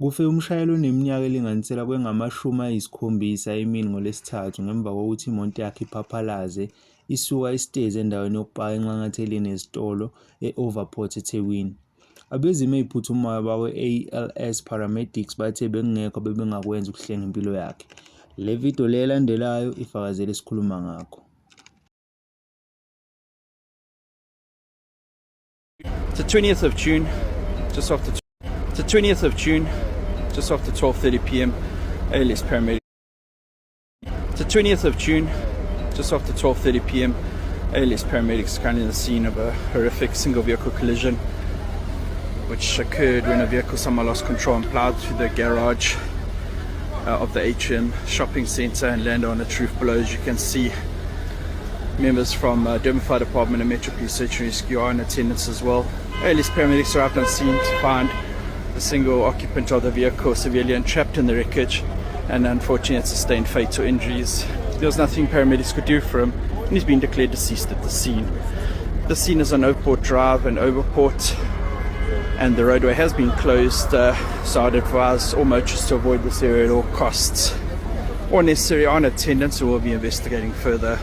Kufe umshayeli oneminyaka elinganisela kwengama-70 emini ngoLwesithathu ngemva kokuthi imoto yakhe iphaphalaze isuka isitezi endaweni yokupaka enxangatheleni nesitolo e-Overport eThekwini. Abezimo ey'phuthumayo bakwe-ALS Paramedics bathe bekungekho bebengakwenza ukuhlenga impilo yakhe. Le video le elandelayo ifakazela esikhuluma ngakho. It's the 20th of June, just after 12:30 p.m. ALS paramedics. It's the 20th of June, just after 12:30 p.m. ALS paramedics currently in the scene of a horrific single vehicle collision, which occurred when a vehicle somehow lost control and plowed through the garage of the atrium shopping centre and landed on its roof below. As you can see, members from Durban Fire Department and Metro Police Search and Rescue are in attendance as well. ALS paramedics arrived on scene to find the single occupant of the vehicle severely entrapped in the wreckage and unfortunately had sustained fatal injuries. There was nothing paramedics could do for him, and he's been declared deceased at the scene. The scene is on Oakport Drive and Overport, and the roadway has been closed, so I'd advise all motorists to avoid this area at all costs. All necessary on attendance, and we'll be investigating further.